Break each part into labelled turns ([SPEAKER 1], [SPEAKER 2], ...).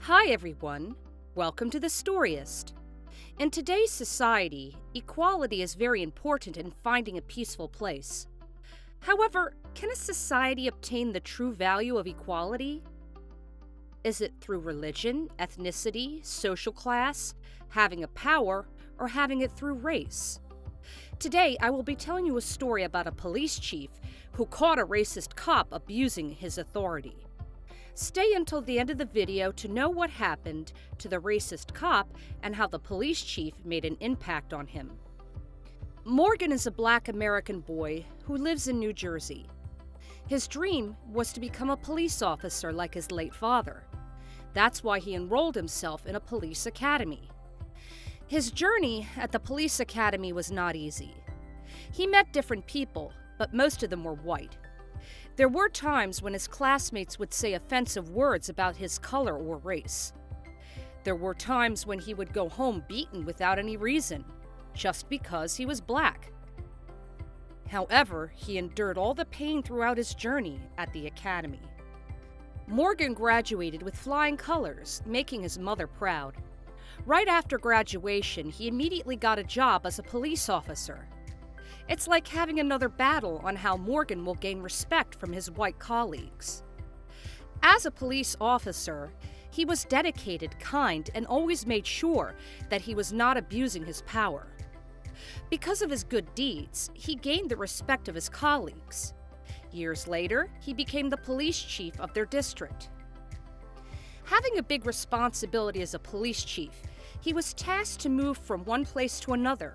[SPEAKER 1] Hi everyone, welcome to the Storyist. In today's society, equality is very important in finding a peaceful place. However, can a society obtain the true value of equality? Is it through religion, ethnicity, social class, having a power, or having it through race? Today, I will be telling you a story about a police chief who caught a racist cop abusing his authority. Stay until the end of the video to know what happened to the racist cop and how the police chief made an impact on him. Morgan is a Black American boy who lives in New Jersey. His dream was to become a police officer like his late father. That's why he enrolled himself in a police academy. His journey at the police academy was not easy. He met different people, but most of them were white. There were times when his classmates would say offensive words about his color or race. There were times when he would go home beaten without any reason, just because he was Black. However, he endured all the pain throughout his journey at the academy. Morgan graduated with flying colors, making his mother proud. Right after graduation, he immediately got a job as a police officer. It's like having another battle on how Morgan will gain respect from his white colleagues. As a police officer, he was dedicated, kind, and always made sure that he was not abusing his power. Because of his good deeds, he gained the respect of his colleagues. Years later, he became the police chief of their district. Having a big responsibility as a police chief, he was tasked to move from one place to another,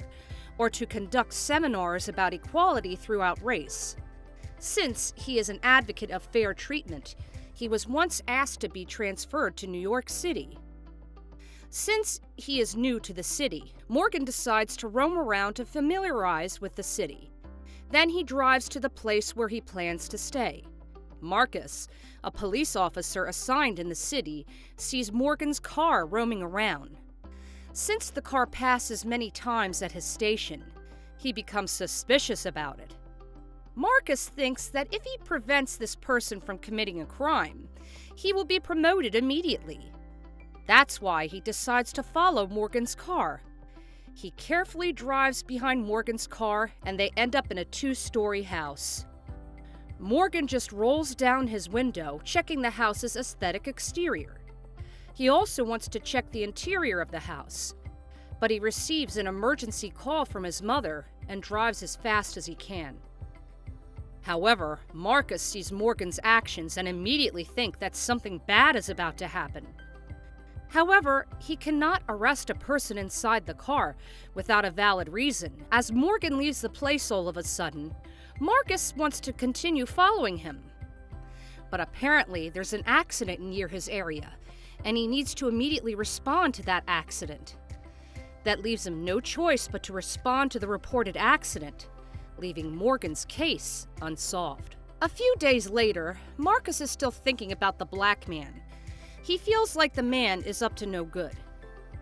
[SPEAKER 1] or to conduct seminars about equality throughout race. Since he is an advocate of fair treatment, he was once asked to be transferred to New York City. Since he is new to the city, Morgan decides to roam around to familiarize with the city. Then he drives to the place where he plans to stay. Marcus, a police officer assigned in the city, sees Morgan's car roaming around. Since the car passes many times at his station, he becomes suspicious about it. Marcus thinks that if he prevents this person from committing a crime, he will be promoted immediately. That's why he decides to follow Morgan's car. He carefully drives behind Morgan's car, and they end up in a 2-story house. Morgan just rolls down his window, checking the house's aesthetic exterior. He also wants to check the interior of the house, but he receives an emergency call from his mother and drives as fast as he can. However, Marcus sees Morgan's actions and immediately thinks that something bad is about to happen. However, he cannot arrest a person inside the car without a valid reason. As Morgan leaves the place all of a sudden, Marcus wants to continue following him. But apparently, there's an accident near his area, and he needs to immediately respond to that accident. That leaves him no choice but to respond to the reported accident, leaving Morgan's case unsolved. A few days later, Marcus is still thinking about the Black man. He feels like the man is up to no good,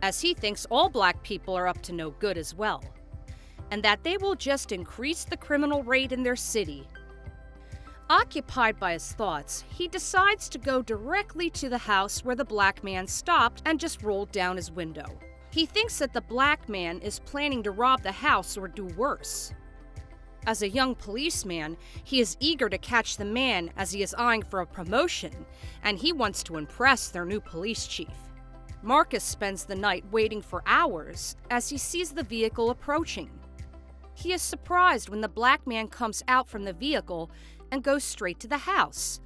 [SPEAKER 1] as he thinks all Black people are up to no good as well, and that they will just increase the criminal rate in their city. Occupied by his thoughts, he decides to go directly to the house where the Black man stopped and just rolled down his window. He thinks that the Black man is planning to rob the house or do worse. As a young policeman, he is eager to catch the man as he is eyeing for a promotion, and he wants to impress their new police chief. Marcus spends the night waiting for hours as he sees the vehicle approaching. He is surprised when the Black man comes out from the vehicle and goes straight to the house.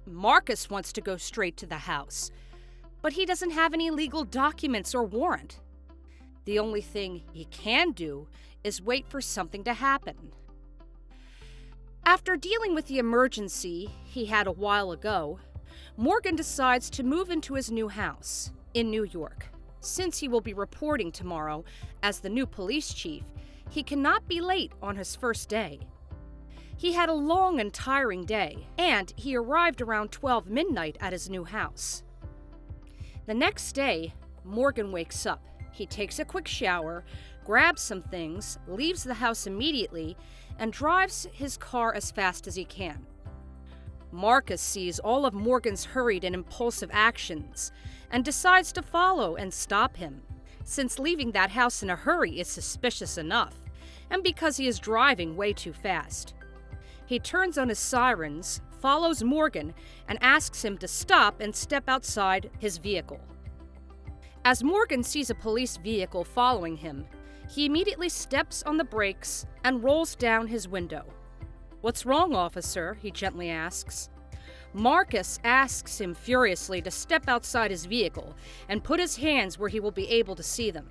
[SPEAKER 1] Marcus wants to go straight to the house, but he doesn't have any legal documents or warrant. The only thing he can do is wait for something to happen. After dealing with the emergency he had a while ago, Morgan decides to move into his new house in New York. Since he will be reporting tomorrow as the new police chief, he cannot be late on his first day. He had a long and tiring day, and he arrived around 12 midnight at his new house. The next day, Morgan wakes up. He takes a quick shower, grabs some things, leaves the house immediately, and drives his car as fast as he can. Marcus sees all of Morgan's hurried and impulsive actions and decides to follow and stop him, since leaving that house in a hurry is suspicious enough, and because he is driving way too fast. He turns on his sirens, follows Morgan, and asks him to stop and step outside his vehicle. As Morgan sees a police vehicle following him, he immediately steps on the brakes and rolls down his window. "What's wrong, officer?" he gently asks. Marcus asks him furiously to step outside his vehicle and put his hands where he will be able to see them.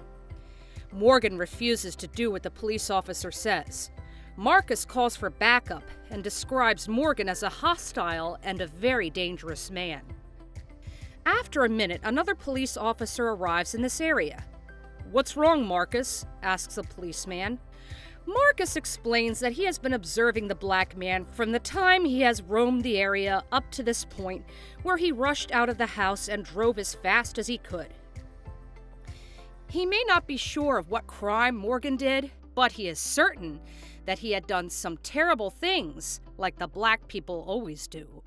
[SPEAKER 1] Morgan refuses to do what the police officer says. Marcus calls for backup and describes Morgan as a hostile and a very dangerous man. After a minute, another police officer arrives in this area. "What's wrong, Marcus?" asks a policeman. Marcus explains that he has been observing the black man from the time he has roamed the area up to this point, where he rushed out of the house and drove as fast as he could. He may not be sure of what crime Morgan did, but he is certain that he had done some terrible things, like the black people always do.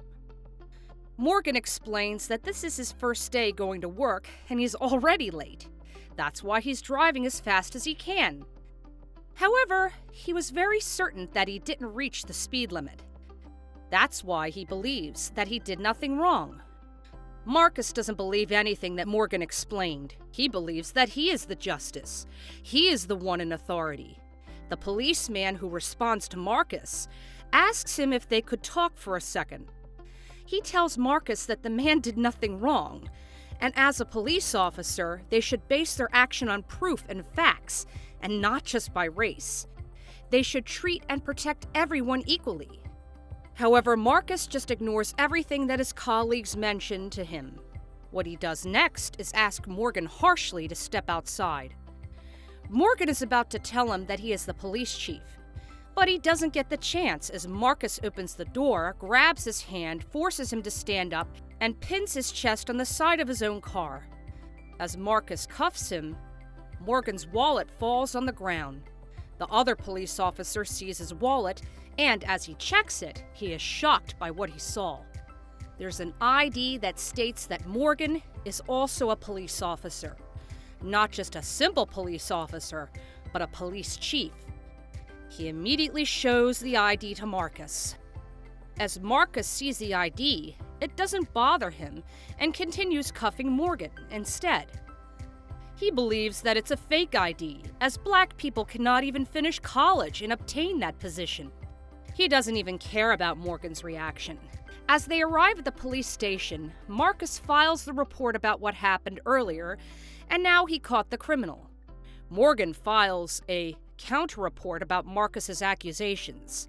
[SPEAKER 1] Morgan explains that this is his first day going to work and he's already late. That's why he's driving as fast as he can. However, he was very certain that he didn't reach the speed limit. That's why he believes that he did nothing wrong. Marcus doesn't believe anything that Morgan explained. He believes that he is the justice. He is the one in authority. The policeman who responds to Marcus asks him if they could talk for a second. He tells Marcus that the man did nothing wrong, and as a police officer, they should base their action on proof and facts, and not just by race. They should treat and protect everyone equally. However, Marcus just ignores everything that his colleagues mention to him. What he does next is ask Morgan harshly to step outside. Morgan is about to tell him that he is the police chief, but he doesn't get the chance as Marcus opens the door, grabs his hand, forces him to stand up, and pins his chest on the side of his own car. As Marcus cuffs him, Morgan's wallet falls on the ground. The other police officer sees his wallet, and as he checks it, he is shocked by what he saw. There's an ID that states that Morgan is also a police officer. Not just a simple police officer, but a police chief. He immediately shows the ID to Marcus. As Marcus sees the ID, it doesn't bother him and continues cuffing Morgan instead. He believes that it's a fake ID, as black people cannot even finish college and obtain that position. He doesn't even care about Morgan's reaction. As they arrive at the police station, Marcus files the report about what happened earlier, and now he caught the criminal. Morgan files a counter-report about Marcus's accusations.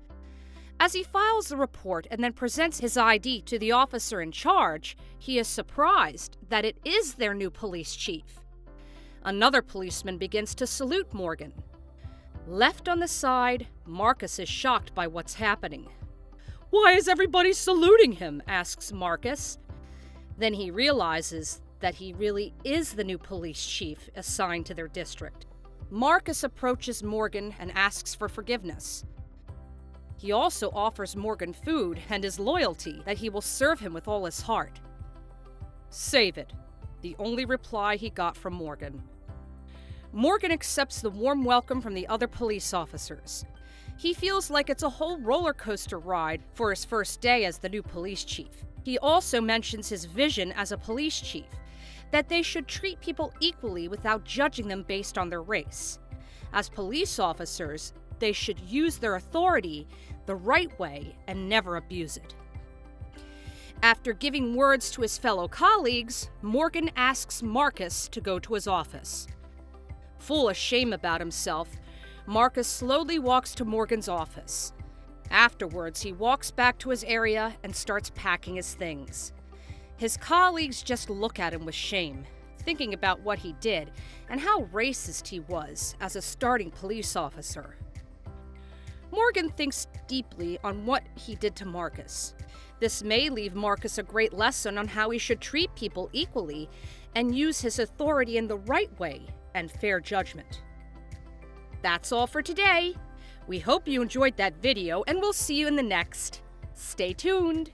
[SPEAKER 1] As he files the report and then presents his ID to the officer in charge, he is surprised that it is their new police chief. Another policeman begins to salute Morgan. Left on the side, Marcus is shocked by what's happening. "Why is everybody saluting him?" asks Marcus. Then he realizes that he really is the new police chief assigned to their district. Marcus approaches Morgan and asks for forgiveness. He also offers Morgan food and his loyalty that he will serve him with all his heart. "Save it," the only reply he got from Morgan. Morgan accepts the warm welcome from the other police officers. He feels like it's a whole roller coaster ride for his first day as the new police chief. He also mentions his vision as a police chief, that they should treat people equally without judging them based on their race. As police officers, they should use their authority the right way and never abuse it. After giving words to his fellow colleagues, Morgan asks Marcus to go to his office. Full of shame about himself, Marcus slowly walks to Morgan's office. Afterwards, he walks back to his area and starts packing his things. His colleagues just look at him with shame, thinking about what he did and how racist he was as a starting police officer. Morgan thinks deeply on what he did to Marcus. This may leave Marcus a great lesson on how he should treat people equally and use his authority in the right way and fair judgment. That's all for today. We hope you enjoyed that video, and we'll see you in the next. Stay tuned.